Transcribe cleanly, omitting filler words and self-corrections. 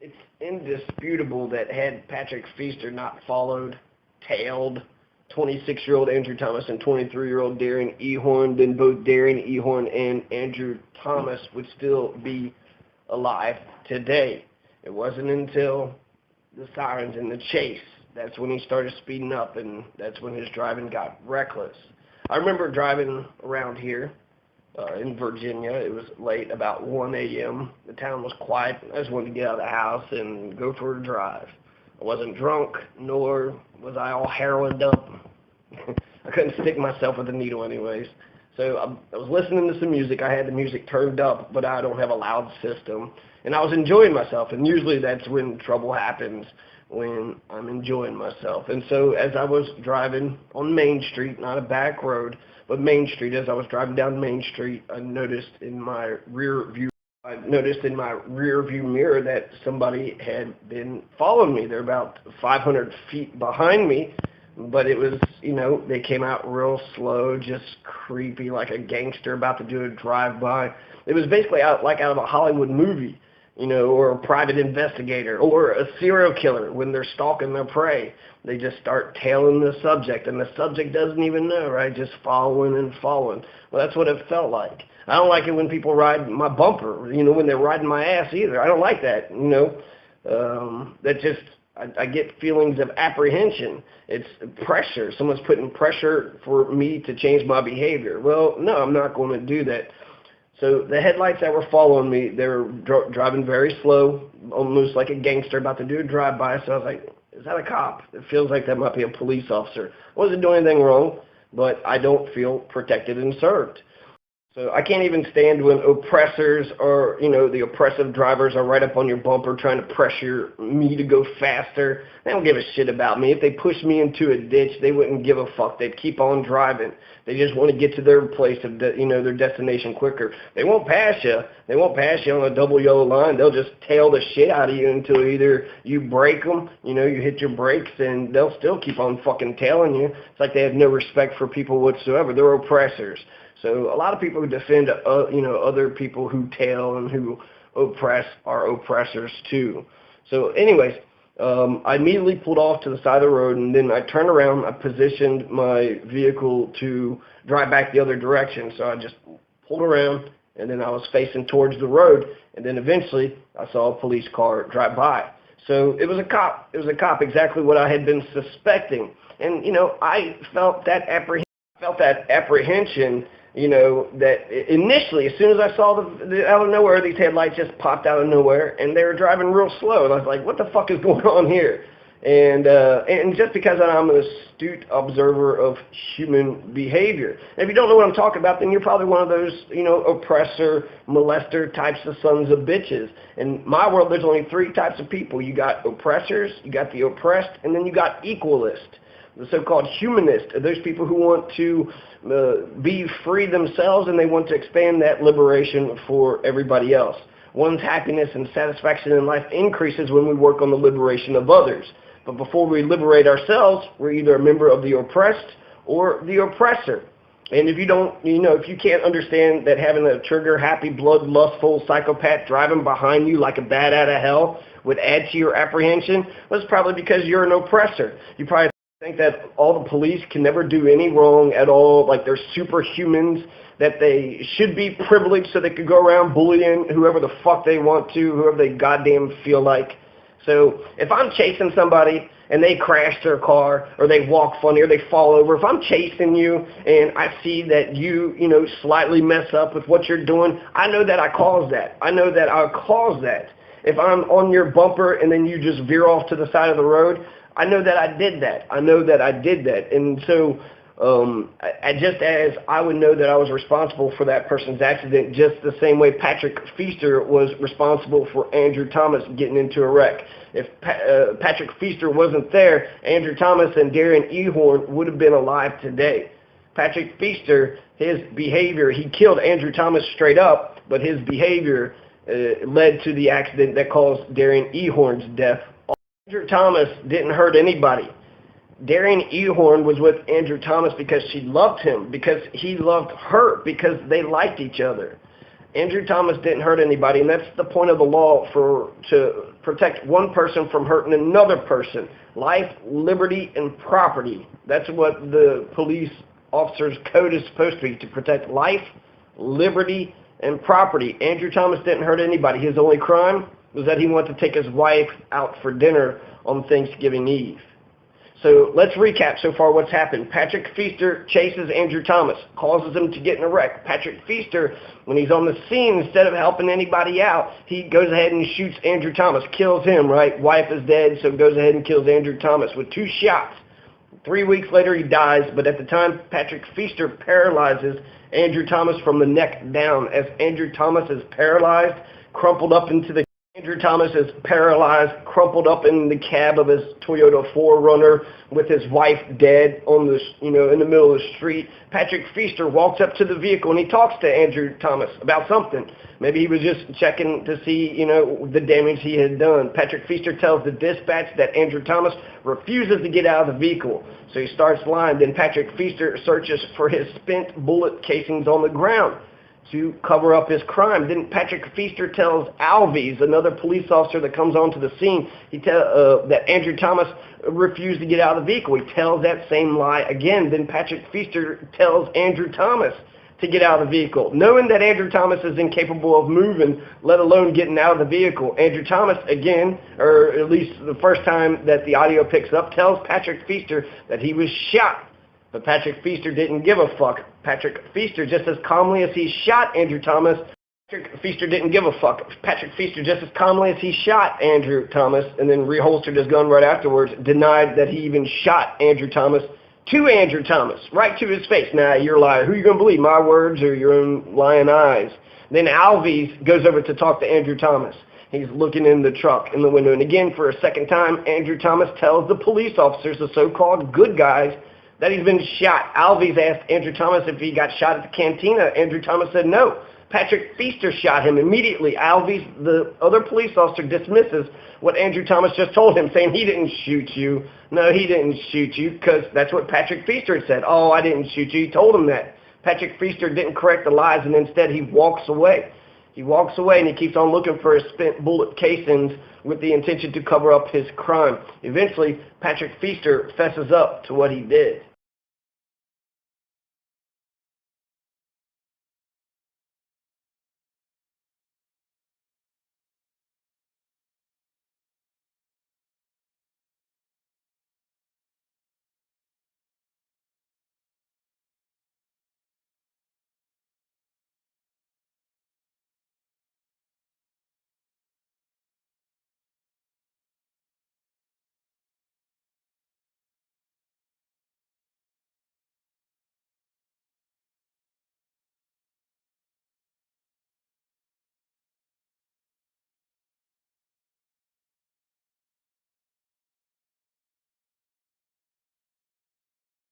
It's indisputable that had Patrick Feaster not followed, tailed 26-year-old Andrew Thomas and 23-year-old Darian Ehorn, then both Darian Ehorn and Andrew Thomas would still be alive today. It wasn't until the sirens and the chase that's when he started speeding up, and that's when his driving got reckless. I remember driving around here in Virginia. It was late, about 1 a.m. The town was quiet. I just wanted to get out of the house and go for a drive. I wasn't drunk, nor was I all heroined up. I couldn't stick myself with a needle anyways. So I was listening to some music. I had the music turned up, but I don't have a loud system. And I was enjoying myself, and usually that's when trouble happens, when I'm enjoying myself. And so as I was driving on Main Street, not a back road, but Main Street, as I was driving down Main Street, I noticed in my rear view mirror that somebody had been following me. They're about 500 feet behind me, but it was, they came out real slow, just creepy, like a gangster about to do a drive-by. It was basically out of a Hollywood movie, or a private investigator, or a serial killer when they're stalking their prey. They just start tailing the subject, and the subject doesn't even know, right? Just following and following. Well, that's what it felt like. I don't like it when people ride my bumper, when they're riding my ass either. I don't like that, I get feelings of apprehension. It's pressure. Someone's putting pressure for me to change my behavior. Well, no, I'm not going to do that. So the headlights that were following me, they were driving very slow, almost like a gangster about to do a drive-by. So I was like, is that a cop? It feels like that might be a police officer. I wasn't doing anything wrong, but I don't feel protected and served. So I can't even stand when oppressors or, the oppressive drivers are right up on your bumper trying to pressure me to go faster. They don't give a shit about me. If they push me into a ditch, they wouldn't give a fuck. They'd keep on driving. They just want to get to their place of, their destination quicker. They won't pass you. They won't pass you on a double yellow line. They'll just tail the shit out of you until either you break them, you hit your brakes, and they'll still keep on fucking tailing you. It's like they have no respect for people whatsoever. They're oppressors. So a lot of people who defend, other people who tail and who oppress are oppressors too. So anyways, I immediately pulled off to the side of the road, and then I turned around. I positioned my vehicle to drive back the other direction. So I just pulled around, and then I was facing towards the road, and then eventually I saw a police car drive by. So it was a cop. It was a cop, exactly what I had been suspecting. And, I felt that apprehension, that initially, as soon as I saw out of nowhere, these headlights just popped out of nowhere, and they were driving real slow, and I was like, what the fuck is going on here? And just because I'm an astute observer of human behavior. And if you don't know what I'm talking about, then you're probably one of those, oppressor, molester types of sons of bitches. In my world, there's only three types of people. You got oppressors, you got the oppressed, and then you got equalists. The so-called humanists are those people who want to be free themselves, and they want to expand that liberation for everybody else. One's happiness and satisfaction in life increases when we work on the liberation of others. But before we liberate ourselves, we're either a member of the oppressed or the oppressor. And if you don't, if you can't understand that having a trigger-happy, blood-lustful psychopath driving behind you like a bat out of hell would add to your apprehension, well, it's probably because you're an oppressor. You probably think that all the police can never do any wrong at all, like they're superhumans, that they should be privileged so they could go around bullying whoever the fuck they want to, whoever they goddamn feel like. So if I'm chasing somebody and they crash their car, or they walk funny, or they fall over, if I'm chasing you and I see that you, slightly mess up with what you're doing, I know that I caused that. I know that I'll cause that. If I'm on your bumper and then you just veer off to the side of the road, I know that I did that. I know that I did that. And so just as I would know that I was responsible for that person's accident, just the same way Patrick Feaster was responsible for Andrew Thomas getting into a wreck. If Patrick Feaster wasn't there, Andrew Thomas and Darian Ehorn would have been alive today. Patrick Feaster, his behavior, he killed Andrew Thomas straight up, but his behavior led to the accident that caused Darian Ehorn's death. Andrew Thomas didn't hurt anybody. Darian Ehorn was with Andrew Thomas because she loved him, because he loved her, because they liked each other. Andrew Thomas didn't hurt anybody, and that's the point of the law, to protect one person from hurting another person. Life, liberty, and property. That's what the police officer's code is supposed to be, to protect life, liberty, and property. Andrew Thomas didn't hurt anybody. His only crime was that he wanted to take his wife out for dinner on Thanksgiving Eve. So let's recap so far what's happened. Patrick Feaster chases Andrew Thomas, causes him to get in a wreck. Patrick Feaster, when he's on the scene, instead of helping anybody out, he goes ahead and shoots Andrew Thomas, kills him, right? Wife is dead, so goes ahead and kills Andrew Thomas with 2 shots. 3 weeks later, he dies, but at the time, Patrick Feaster paralyzes Andrew Thomas from the neck down. As Andrew Thomas is paralyzed, crumpled up into the Andrew Thomas is paralyzed, crumpled up in the cab of his Toyota 4Runner with his wife dead on the, in the middle of the street. Patrick Feaster walks up to the vehicle and he talks to Andrew Thomas about something. Maybe he was just checking to see, the damage he had done. Patrick Feaster tells the dispatch that Andrew Thomas refuses to get out of the vehicle, so he starts lying. Then Patrick Feaster searches for his spent bullet casings on the ground to cover up his crime. Then Patrick Feaster tells Alves, another police officer that comes onto the scene, that Andrew Thomas refused to get out of the vehicle. He tells that same lie again. Then Patrick Feaster tells Andrew Thomas to get out of the vehicle. Knowing that Andrew Thomas is incapable of moving, let alone getting out of the vehicle, Andrew Thomas, again, or at least the first time that the audio picks up, tells Patrick Feaster that he was shot. But Patrick Feaster didn't give a fuck. Patrick Feaster, just as calmly as he shot Andrew Thomas, Patrick Feaster didn't give a fuck. Patrick Feaster, just as calmly as he shot Andrew Thomas and then reholstered his gun right afterwards, denied that he even shot Andrew Thomas to Andrew Thomas, right to his face. Now, you're a liar. Who are you going to believe, my words or your own lying eyes? Then Alves goes over to talk to Andrew Thomas. He's looking in the truck, in the window. And again, for a second time, Andrew Thomas tells the police officers, the so-called good guys, that he's been shot. Alves asked Andrew Thomas if he got shot at the cantina. Andrew Thomas said no. Patrick Feaster shot him immediately. Alves, the other police officer, dismisses what Andrew Thomas just told him, saying he didn't shoot you. No, he didn't shoot you, because that's what Patrick Feaster had said. Oh, I didn't shoot you. He told him that. Patrick Feaster didn't correct the lies, and instead he walks away. He walks away and he keeps on looking for his spent bullet casings with the intention to cover up his crime. Eventually, Patrick Feaster fesses up to what he did.